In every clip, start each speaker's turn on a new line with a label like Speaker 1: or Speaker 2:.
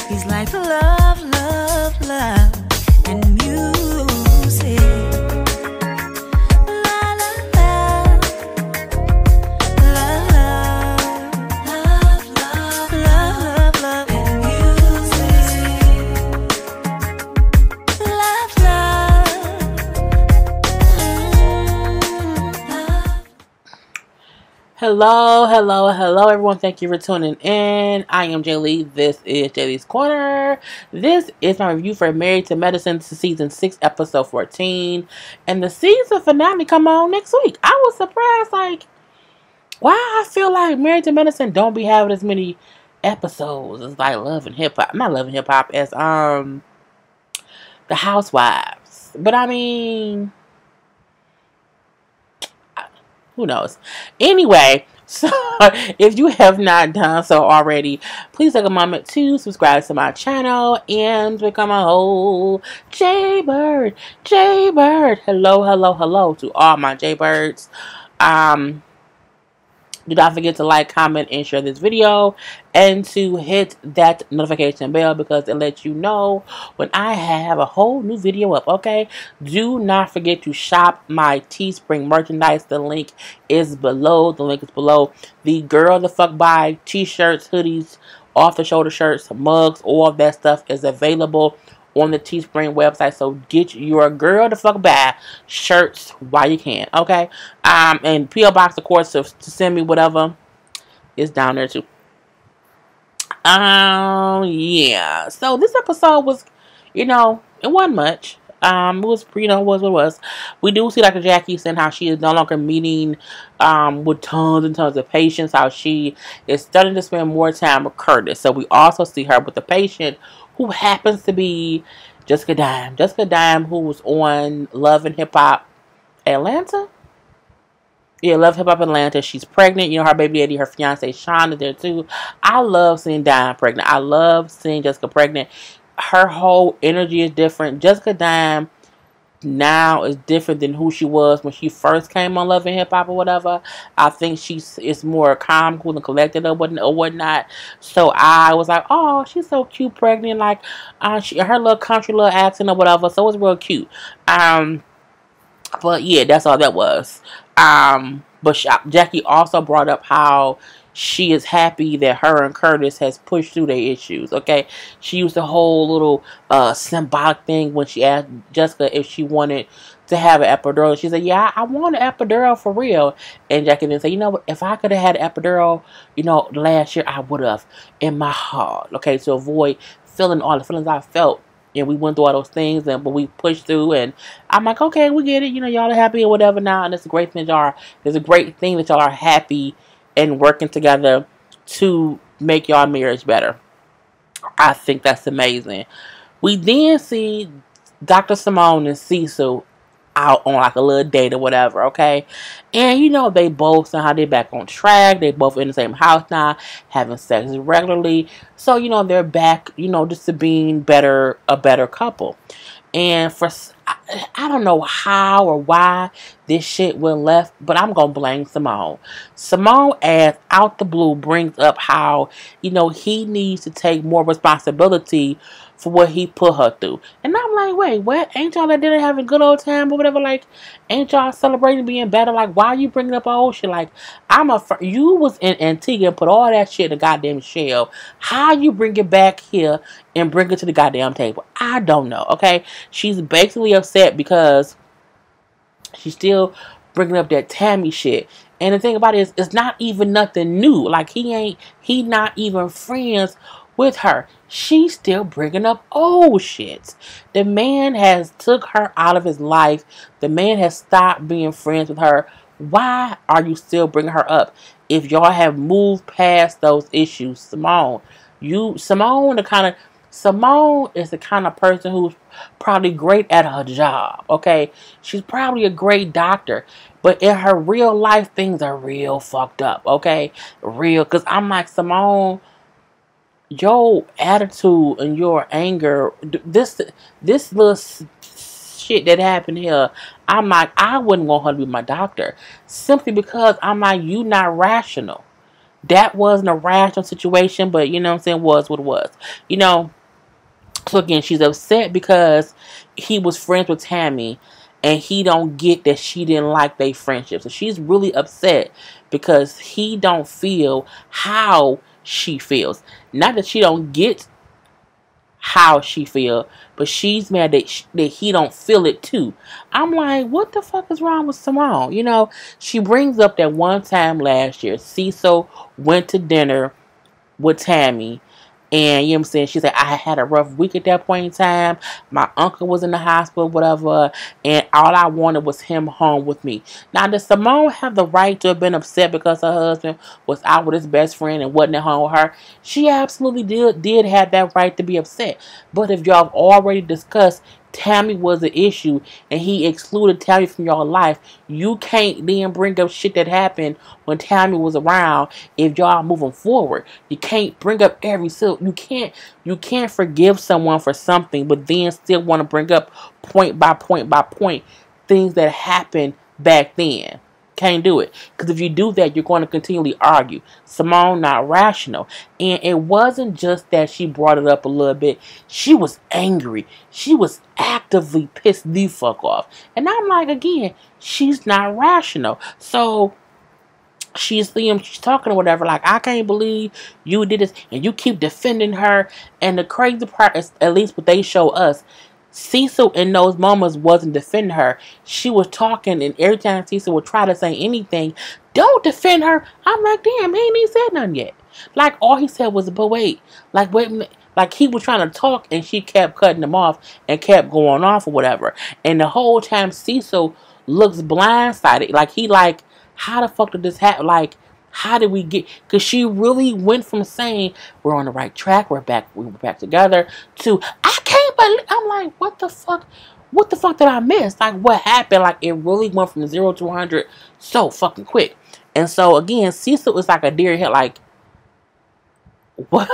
Speaker 1: He's like love, love, love, and music. La la la, love, love, love, love, love, and music. Love, love.
Speaker 2: Hello, hello, hello, everyone. Thank you for tuning in. I am Jay Lee. This is Jay Lee's Corner. This is my review for Married to Medicine Season 6, Episode 14. And the season finale come on next week. I was surprised, like, why I feel like Married to Medicine don't be having as many episodes as, like, Love and Hip Hop. Not Love and Hip Hop, as, The Housewives. But, I mean, who knows? Anyway, so if you have not done so already, please take a moment to subscribe to my channel and become a whole Jaybird. Jaybird. Hello, hello, hello to all my Jaybirds. Do not forget to like, comment, and share this video, and to hit that notification bell because it lets you know when I have a whole new video up, okay? Do not forget to shop my Teespring merchandise. The link is below. The link is below. The Girl the Fuck By t-shirts, hoodies, off-the-shoulder shirts, mugs, all of that stuff is available on the Teespring website. So get your Girl the Fuck By shirts while you can, okay? And P.O. Box, of course, to send me whatever is down there too. Yeah. So this episode was, it wasn't much. It was, was what it was. We do see, like, Jackie saying how she is no longer meeting with tons and tons of patients, how she is starting to spend more time with Curtis. So we also see her with the patient who happens to be Jessica Dime. Jessica Dime, who was on Love and Hip Hop Atlanta. Yeah, Love Hip Hop Atlanta. She's pregnant. Her baby daddy, her fiance Sean, is there too. I love seeing Dime pregnant. I love seeing Jessica pregnant. Her whole energy is different. Jessica Dime now is different than who she was when she first came on Love and Hip Hop or whatever. I think is more calm, cool, and collected or whatnot. So I was like, oh, she's so cute, pregnant, like her little country little accent or whatever. So it was real cute. But yeah, that's all that was. But Jackie also brought up how she is happy that her and Curtis has pushed through their issues, okay? She used the whole little symbolic thing when she asked Jessica if she wanted to have an epidural. She said, yeah, I want an epidural for real. And Jackie then said, if I could have had an epidural, last year, I would have in my heart, okay? To avoid feeling all the feelings I felt. And we went through all those things, but we pushed through, and I'm like, okay, we get it. Y'all are happy or whatever now, and it's a great thing it's a great thing that y'all are happy and working together to make y'all marriage better. I think that's amazing. We then see Dr. Simone and Cecil out on like a little date or whatever, okay? And they both somehow they're back on track. They both in the same house now, having sex regularly. So, they're back, just to being a better couple. And I don't know how or why this shit went left, but I'm going to blame Simone. Simone, as out the blue, brings up how, he needs to take more responsibility for what he put her through. And I'm like, wait, what? Ain't y'all that didn't have a good old time or whatever? Like, ain't y'all celebrating being better? Like, why are you bringing up old shit? Like, you was in Antigua and put all that shit in the goddamn shell. How you bring it back here and bring it to the goddamn table? I don't know, okay? She's basically upset because she's still bringing up that Tammy shit. And the thing about it is, it's not even nothing new. Like, he not even friends with her. She's still bringing up old shit. The man has took her out of his life. The man has stopped being friends with her. Why are you still bringing her up? If y'all have moved past those issues, Simone is the kind of person who's probably great at her job, okay? She's probably a great doctor, but in her real life, things are real fucked up, okay? Real, because I'm like, Simone, your attitude and your anger, this little shit that happened here, I'm like, I wouldn't want her to be my doctor. Simply because I'm like, you not rational. that wasn't a rational situation, but you know what I'm saying, was what it was. You know, so again, she's upset because he was friends with Tammy and he don't get that she didn't like their friendship. So she's really upset because he don't feel how she feels. Not that she don't get how she feel, but she's mad that he don't feel it too. I'm like, what the fuck is wrong with Simone? You know, she brings up that one time last year, Cecil went to dinner with Tammy. And you know what I'm saying? She said, I had a rough week at that point in time. My uncle was in the hospital, whatever. And all I wanted was him home with me. Now, does Simone have the right to have been upset because her husband was out with his best friend and wasn't at home with her? She absolutely did have that right to be upset. But if y'all have already discussed Tammy was the issue and he excluded Tammy from your life, you can't then bring up shit that happened when Tammy was around if y'all moving forward. You can't bring up you can't forgive someone for something but then still want to bring up point by point by point things that happened back then. Can't do it. Because if you do that, you're going to continually argue. Simone not rational. And it wasn't just that she brought it up a little bit. She was angry. She was actively pissed the fuck off. And I'm like, again, she's not rational. So she's talking or whatever, like, I can't believe you did this and you keep defending her. And the crazy part is, at least what they show us, Cecil in those moments wasn't defending her. She was talking, and every time Cecil would try to say anything, don't defend her. I'm like, damn, he ain't even said nothing yet. Like, all he said was, but wait. Like, wait a minute. Like, he was trying to talk, and she kept cutting him off and kept going off or whatever. And the whole time, Cecil looks blindsided. Like, he like, how the fuck did this happen? Like, how did we get? Because she really went from saying we're on the right track, we're back together, to I can't believe. I'm like, what the fuck? What the fuck did I miss? Like, what happened? Like, it really went from 0 to 100 so fucking quick. And so again, Cecil was like a deer head. Like, what?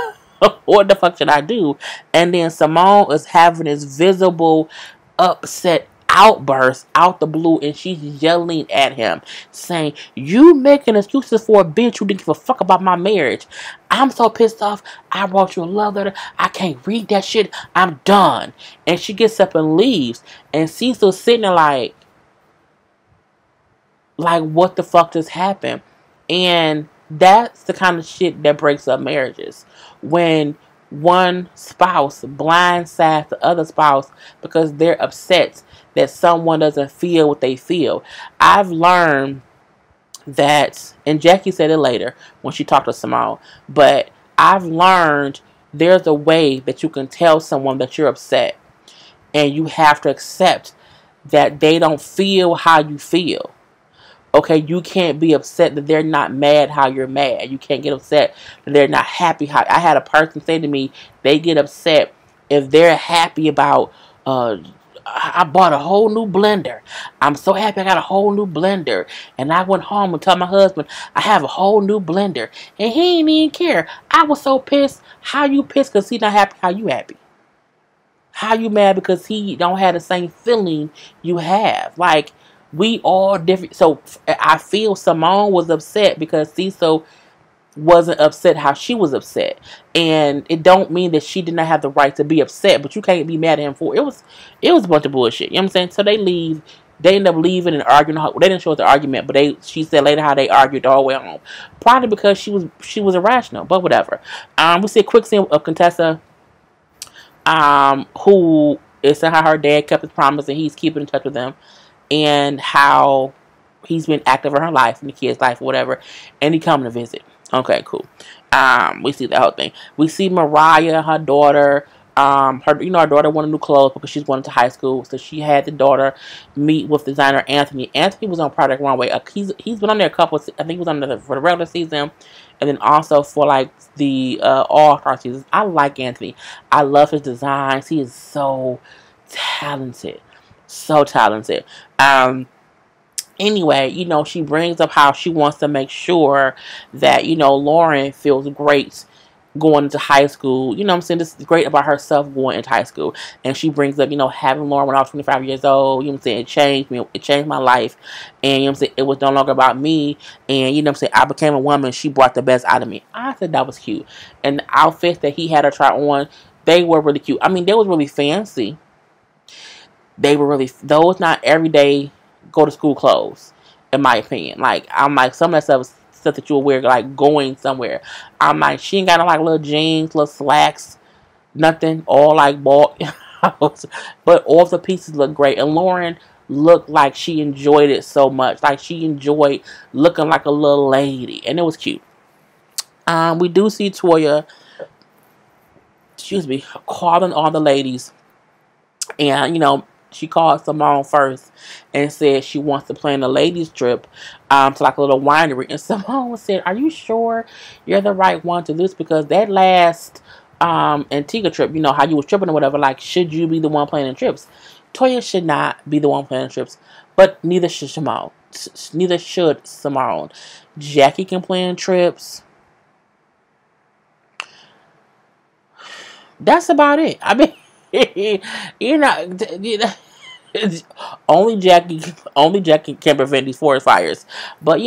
Speaker 2: What the fuck should I do? And then Simone is having this visible upset outburst out the blue, and she's yelling at him saying, you making excuses for a bitch who didn't give a fuck about my marriage. I'm so pissed off. I wrote you a love letter. I can't read that shit. I'm done. And she gets up and leaves, and Cecil's sitting there like what the fuck just happened? And that's the kind of shit that breaks up marriages, when one spouse blindsides the other spouse because they're upset that someone doesn't feel what they feel. I've learned that, and Jackie said it later when she talked to Simone, but I've learned there's a way that you can tell someone that you're upset, and you have to accept that they don't feel how you feel. Okay, you can't be upset that they're not mad how you're mad. You can't get upset that they're not happy how. I had a person say to me, they get upset if they're happy about, I bought a whole new blender. I'm so happy I got a whole new blender. And I went home and told my husband, I have a whole new blender. And he didn't even care. I was so pissed. How you pissed because he's not happy? How you happy? How you mad because he don't have the same feeling you have? Like, we all different. So I feel Simone was upset because Cecil wasn't upset how she was upset. And it don't mean that she did not have the right to be upset, but you can't be mad at him for it. It was a bunch of bullshit. You know what I'm saying? So they leave. They end up leaving and arguing. They didn't show us the argument, but she said later how they argued the whole way home. Probably because she was irrational, but whatever. We see a quick scene of Contessa, who is how her dad kept his promise and he's keeping in touch with them, and how he's been active in her life, in the kid's life, or whatever, and he coming to visit. Okay, cool. We see the whole thing. We see Mariah, her daughter. Her daughter wanted new clothes because she's going to high school, so she had the daughter meet with designer Anthony. Anthony was on Project Runway. He's been on there a couple. I think he was on there for the regular season, and then also for like the All-Star seasons. I like Anthony. I love his designs. He is so talented. So talented. Anyway, she brings up how she wants to make sure that, Lauren feels great going into high school. You know what I'm saying? This is great about herself going into high school. And she brings up, having Lauren when I was 25 years old. You know what I'm saying? It changed me. It changed my life. And, you know what I'm saying? It was no longer about me. And, you know what I'm saying? I became a woman. She brought the best out of me. I said that was cute. And the outfits that he had her try on, they were really cute. I mean, they was really fancy. They were really, those not everyday go to school clothes, in my opinion. Like, I'm like, some of that stuff that you will wear, like, going somewhere. I'm like, she ain't got no, like, little jeans, little slacks, nothing, all, like, ball. But all the pieces look great. And Lauren looked like she enjoyed it so much. Like, she enjoyed looking like a little lady. And it was cute. We do see Toya, calling all the ladies. And, she called Simone first and said she wants to plan a ladies trip to like a little winery. And Simone said, "Are you sure you're the right one to do this? Because that last Antigua trip, how you was tripping or whatever, like, should you be the one planning trips? Toya should not be the one planning trips, but neither should Simone. Neither should Simone. Jackie can plan trips. That's about it. I mean, only Jackie can prevent these forest fires. But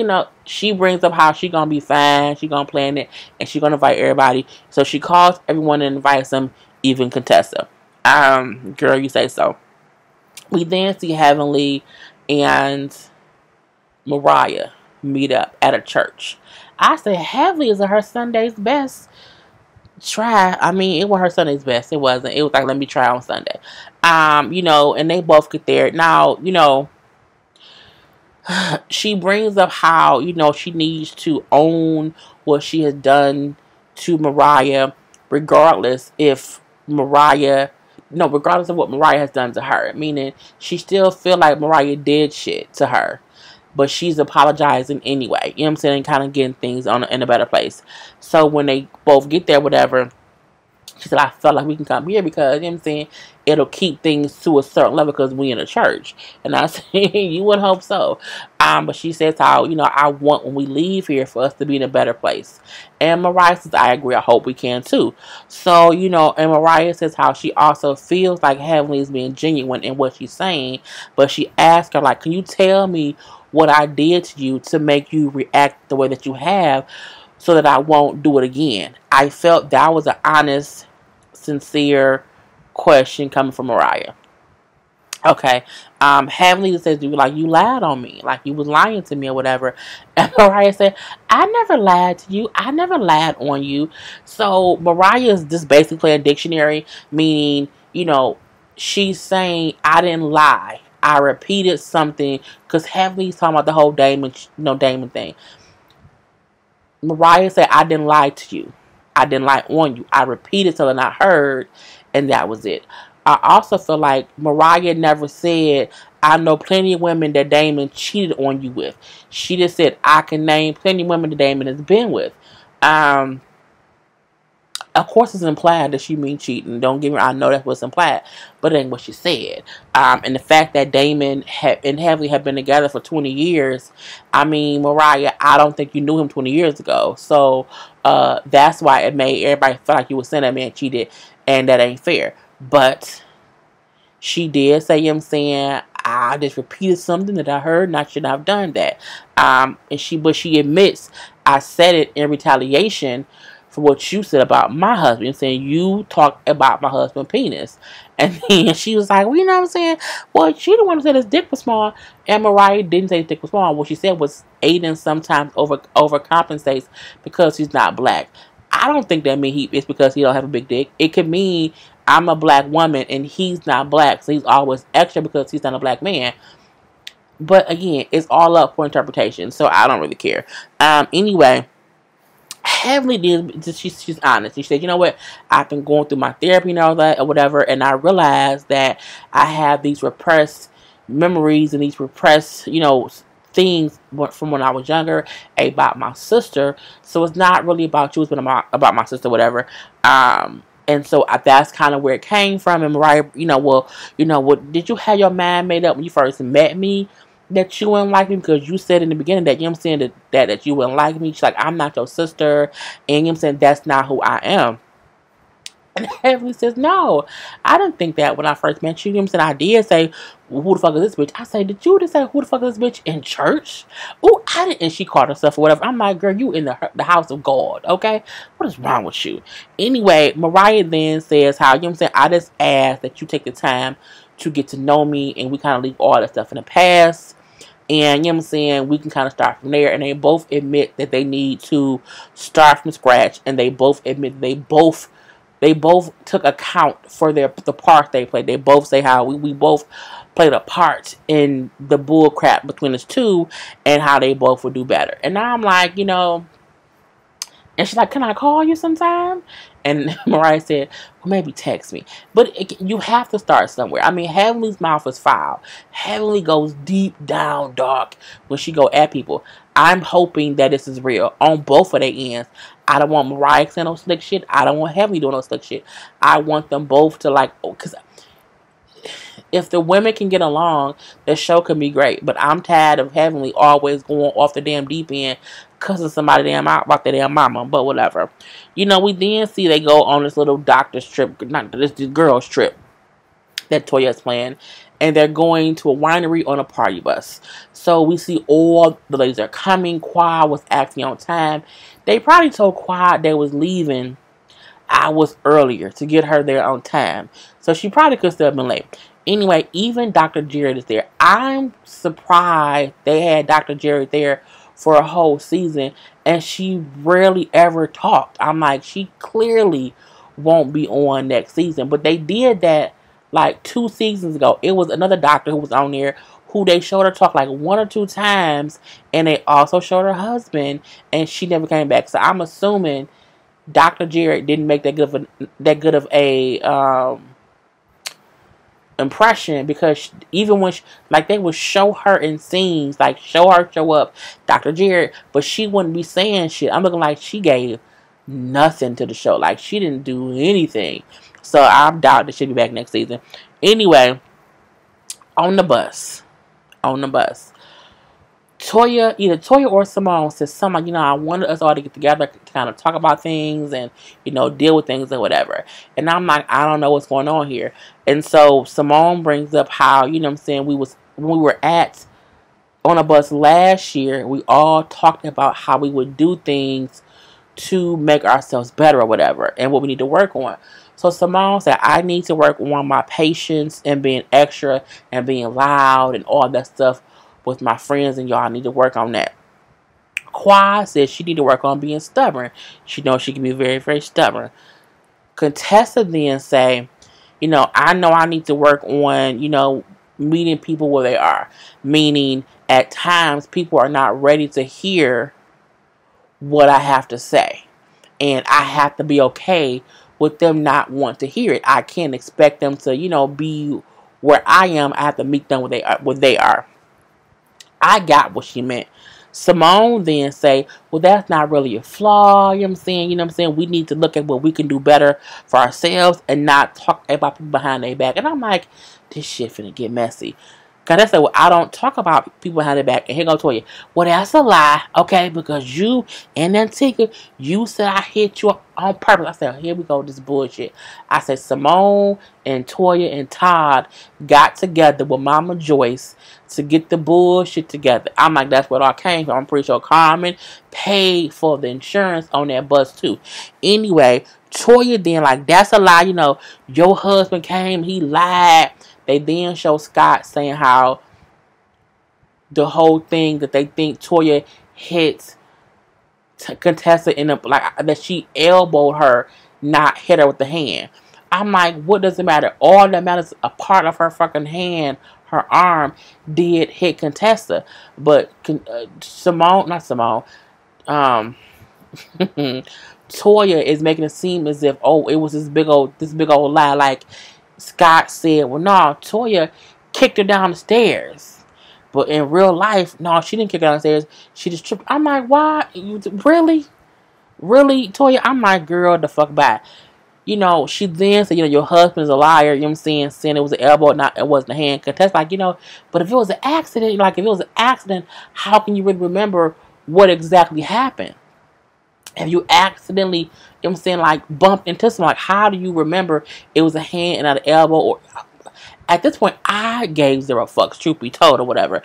Speaker 2: she brings up how she gonna be fine, she gonna plan it, and she gonna invite everybody. So she calls everyone and invites them, even Contessa. Girl, you say so. We then see Heavenly and Mariah meet up at a church. I said Heavenly is her Sunday's best. I mean, it was her Sunday's best. It wasn't. It was like, let me try on Sunday. And they both get there. Now, she brings up how, she needs to own what she has done to Mariah, regardless of what Mariah has done to her. Meaning, she still feel like Mariah did shit to her. But she's apologizing anyway. You know what I'm saying? Kind of getting things in a better place. So when they both get there, whatever, she said, I felt like we can come here because, you know what I'm saying, it'll keep things to a certain level because we in a church. And I said, you would hope so. But she says how, I want when we leave here for us to be in a better place. And Mariah says, I agree. I hope we can too. So, and Mariah says how she also feels like Heavenly is being genuine in what she's saying. But she asked her, like, can you tell me what I did to you to make you react the way that you have so that I won't do it again? I felt that was an honest, sincere question coming from Mariah. Okay. Heavenly says, you lied on me, like you was lying to me or whatever. And Mariah said, I never lied to you. I never lied on you. So Mariah is just basically a dictionary, meaning, she's saying I didn't lie. I repeated something because Heavenly's talking about the whole Damon thing. Mariah said, I didn't lie to you. I didn't lie on you. I repeated something I heard, and that was it. I also feel like Mariah never said, I know plenty of women that Damon cheated on you with. She just said, I can name plenty of women that Damon has been with. Of course, it's implied that she mean cheating. Don't get me wrong, I know that's what's implied, but it ain't what she said. And the fact that Damon and Heavenly have been together for 20 years, I mean, Mariah, I don't think you knew him 20 years ago. So that's why it made everybody feel like you were saying that man cheated, and that ain't fair. But she did say, you know what I'm saying, I just repeated something that I heard and I shouldn't have done that. But she admits, I said it in retaliation for what you said about my husband, saying you talked about my husband's penis. And then she was like, well, you know what I'm saying? Well, she the one who said his dick was small, and Mariah didn't say his dick was small. What she said was Aiden sometimes overcompensates because he's not black. I don't think that means it's because he don't have a big dick. It could mean I'm a black woman and he's not black, so he's always extra because he's not a black man. But again, it's all up for interpretation, so I don't really care. Anyway, Heavenly did. She's honest. She said, you know what? I've been going through my therapy and all that or whatever, and I realized that I have these repressed memories and these repressed, things from when I was younger about my sister. So it's not really about you. It's been about my sister, whatever. And so that's kind of where it came from. And Mariah, did you have your mind made up when you first met me? that you wouldn't like me because you said in the beginning that, you know what I'm saying, that you wouldn't like me. She's like, I'm not your sister. And, you know what I'm saying, that's not who I am. And Heavenly says, no, I didn't think that when I first met you. You know what I'm saying? I did say, well, who the fuck is this bitch? I say, did you just say, who the fuck is this bitch in church? Oh, I didn't. And she called herself or whatever. I'm like, girl, you in the house of God, okay? What is wrong with you? Anyway, Mariah then says how, you know what I'm saying, I just ask that you take the time to get to know me and we kind of leave all that stuff in the past. And, you know what I'm saying, we can kind of start from there. And they both admit that they need to start from scratch. And they both admit they both took account for the part they played. They both say how we both played a part in the bull crap between us two and how they both would do better. And now I'm like, you know, and she's like, can I call you sometime? And Mariah said, well, maybe text me. But you have to start somewhere. I mean, Heavenly's mouth is foul. Heavenly goes deep down dark when she go at people. I'm hoping that this is real on both of their ends. I don't want Mariah saying no slick shit. I don't want Heavenly doing no slick shit. I want them both to like, because if the women can get along, the show can be great. But I'm tired of Heavenly always going off the damn deep end, cussing somebody damn out about their damn mama. But whatever. You know, we then see they go on this little doctor's trip, not this girl's trip that Toya's playing. And they're going to a winery on a party bus. So we see all the ladies are coming. Quad was acting on time. They probably told Quad they was leaving hours earlier to get her there on time. So she probably could still have been late. Anyway, even Dr. Jared is there. I'm surprised they had Dr. Jared there for a whole season and she rarely ever talked. I'm like, she clearly won't be on next season. But they did that like 2 seasons ago. It was another doctor who was on there who they showed her talk like 1 or 2 times. And they also showed her husband and she never came back. So I'm assuming Dr. Jared didn't make that good of a impression, because even when like they would show her in scenes, like show up Dr. Jared, but she wouldn't be saying shit. I'm looking like she gave nothing to the show, like she didn't do anything. So I doubt that she'll be back next season. Anyway, on the bus, either Toya or Simone says something like, you know, I wanted us all to get together to kind of talk about things and, you know, deal with things and whatever. And I'm like, I don't know what's going on here. And so Simone brings up how, you know what I'm saying, when we were on a bus last year, we all talked about how we would do things to make ourselves better or whatever and what we need to work on. So Simone said, I need to work on my patience and being extra and being loud and all that stuff with my friends, and y'all need to work on that. Quad says she need to work on being stubborn. She knows she can be very, very stubborn. Contessa then say, you know I need to work on, you know, meeting people where they are. Meaning, at times, people are not ready to hear what I have to say. And I have to be okay with them not wanting to hear it. I can't expect them to, you know, be where I am. I have to meet them where they are. I got what she meant. Simone then say, well, that's not really a flaw. You know what I'm saying? You know what I'm saying? We need to look at what we can do better for ourselves and not talk about people behind their back. And I'm like, this shit finna get messy. Because I said, well, I don't talk about people behind their back. And here go Toya. Well, that's a lie, okay? Because you and Antigua, you said I hit you on purpose. I said, here we go, this bullshit. I said, Simone and Toya and Todd got together with Mama Joyce to get the bullshit together. I'm like, that's what I came from. I'm pretty sure Carmen paid for the insurance on that bus, too. Anyway, Toya then, like, that's a lie. You know, your husband came, he lied. They then show Scott saying how the whole thing that they think Toya hit Contessa in the, like, that she elbowed her, not hit her with the hand. I'm like, what does it matter? All that matters, a part of her fucking hand, her arm, did hit Contessa. But Toya is making it seem as if, oh, it was this big old lie. Like Scott said, well, no, Toya kicked her down the stairs. But in real life, no, she didn't kick her down the stairs. She just tripped. I'm like, why? Really? Really, Toya? I'm like, girl, the fuck back. she then said, your husband's a liar, you know what I'm saying it was an elbow, not it wasn't a hand. Contest, like, but if it was an accident, how can you really remember what exactly happened? If you accidentally, like bumped into someone, like how do you remember it was a hand and not an elbow? Or at this point, I gave zero fucks, truth be told, or whatever,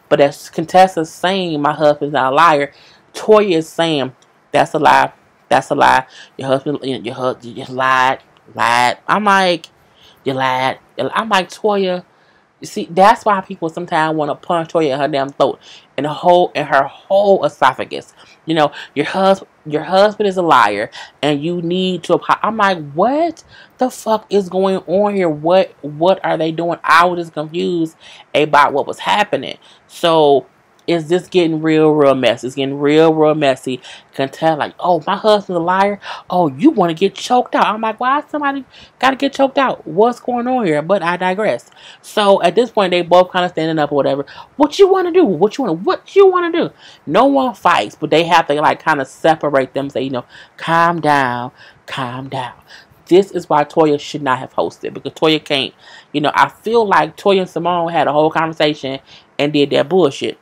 Speaker 2: But as Contessa's saying, my husband's not a liar, Toya is saying, that's a lie. That's a lie. Your husband, you just lied. I'm like, you lied. I'm like, Toya. You see, that's why people sometimes want to punch Toya in her damn throat, in her whole esophagus. Your husband is a liar, and you need to. I'm like, what the fuck is going on here? What are they doing? I was just confused about what was happening. So is this getting real messy? It's getting real messy. Can tell, like, oh, my husband's a liar. Oh, you want to get choked out. I'm like, why somebody got to get choked out? What's going on here? But I digress. So at this point, they both kind of standing up or whatever. What you want to do? What you want to do? No one fights, but they have to like kind of separate them. Say, calm down. This is why Toya should not have hosted, because Toya can't. I feel like Toya and Simone had a whole conversation and did that bullshit.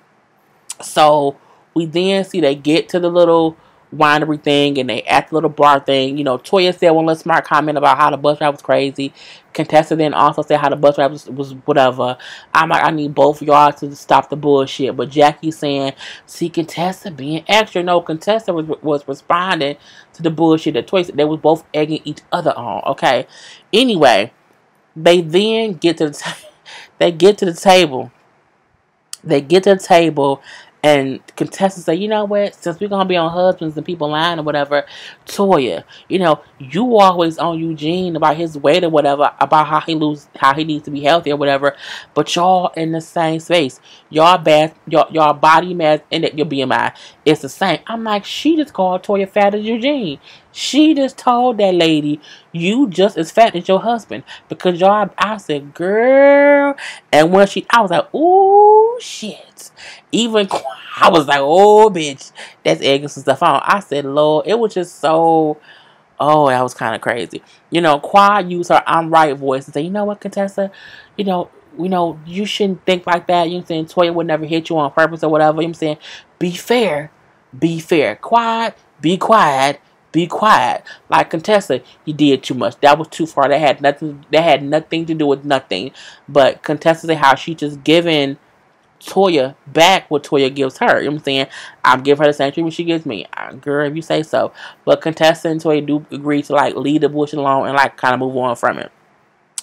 Speaker 2: So we then see they get to the little winery thing and they at the little bar thing. Toya said one little smart comment about how the bus driver was crazy. Contessa then also said how the bus driver was whatever. I'm like, I need both of y'all to stop the bullshit. But Jackie's saying, see, Contessa being extra. No, Contessa was responding to the bullshit that Toya said. They was both egging each other on. Okay. Anyway, they then get to the they get to the table. They get to the table, and contestants say, you know what, since we're going to be on husbands and people lying or whatever, Toya, you always on Eugene about his weight or whatever, about how he needs to be healthy or whatever, but y'all in the same space. Y'all body mass and your BMI is the same. I'm like, she just called Toya fat as Eugene. She just told that lady, you just as fat as your husband. Because I said, girl. And when I was like, ooh, shit. Even I was like, oh, bitch. That's egging some stuff on. I said, Lord, it was just so, that was kind of crazy. Quad used her I'm right voice and say, you know what, Contessa? You shouldn't think like that. You know what I'm saying? Toya would never hit you on purpose or whatever. You know what I'm saying? Be fair. Be fair. Quad, be quiet. Be quiet. Like, Contessa, you did too much. That was too far. That had nothing to do with nothing. But Contessa said how she just giving Toya back what Toya gives her. You know what I'm saying? I'll give her the same treatment she gives me. Girl, if you say so. But Contessa and Toya do agree to like leave the bullshit alone and like kind of move on from it.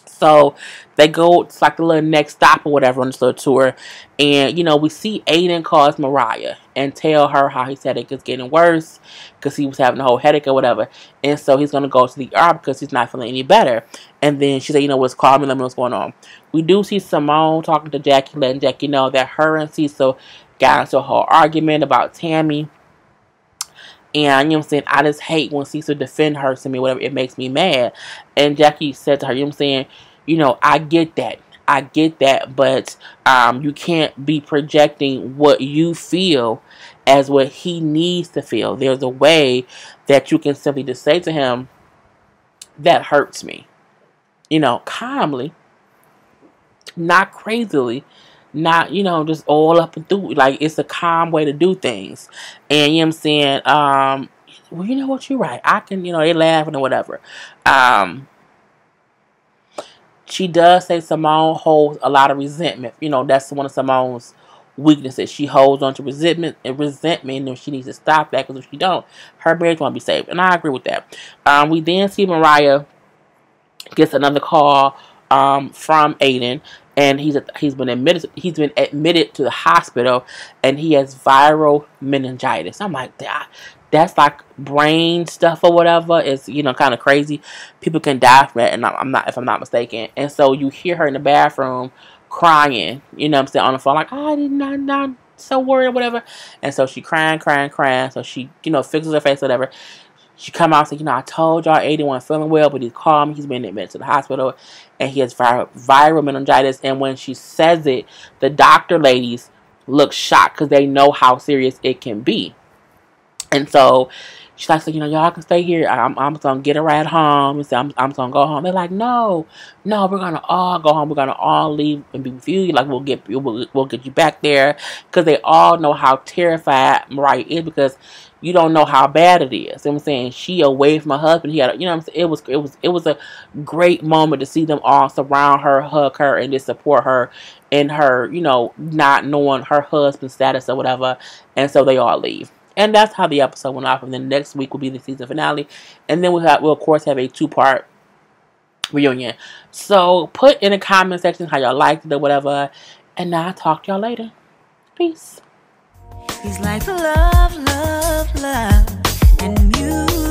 Speaker 2: So they go, it's like the little next stop or whatever on this little tour. And, we see Aiden calls Mariah and tell her how his headache is getting worse because he was having a whole headache or whatever. And so he's going to go to the ER because he's not feeling any better. And then she said, what's call me, let me know what's going on. We do see Simone talking to Jackie, letting Jackie know that her and Cecil got into a whole argument about Tammy. And, I just hate when Cecil defend her to me, whatever, it makes me mad. And Jackie said to her, I get that, but you can't be projecting what you feel as what he needs to feel. There's a way that you can simply just say to him, that hurts me. Calmly, not crazily, not, just all up and through. Like, it's a calm way to do things. And, you know what I'm saying? Well, you know what? You're right. I can, they laughing or whatever. She does say Simone holds a lot of resentment. That's one of Simone's weaknesses. She holds on to resentment, and she needs to stop that, because if she don't, her marriage won't be saved. And I agree with that. We then see Mariah gets another call from Aiden, and he's been admitted to the hospital, and he has viral meningitis. I'm like, that's like brain stuff or whatever. It's, kind of crazy. People can die from that, and if I'm not mistaken. And so you hear her in the bathroom crying, I'm saying, on the phone, like, I did not so worried or whatever. And so she crying. So she, fixes her face, whatever. She come out and say, I told y'all Aiden wasn't feeling well, but he's calm. He's been admitted to the hospital, and he has viral meningitis. And when she says it, the doctor ladies look shocked because they know how serious it can be. And so she's like, so, y'all can stay here. I'm gonna get a ride home. And so I'm gonna go home. They're like, no, we're gonna all go home. We're gonna all leave and be with you. Like, we'll get you back there, because they all know how terrified Mariah is, because you don't know how bad it is. You know what I'm saying? She away from her husband. He had, what I'm saying? It was a great moment to see them all surround her, hug her, and just support her in her, not knowing her husband's status or whatever. And so they all leave. And that's how the episode went off. And then next week will be the season finale. And then we'll of course have a 2-part reunion. So put in the comment section how y'all liked it or whatever. And I'll talk to y'all later. Peace.
Speaker 1: He's like love, love, love, and music.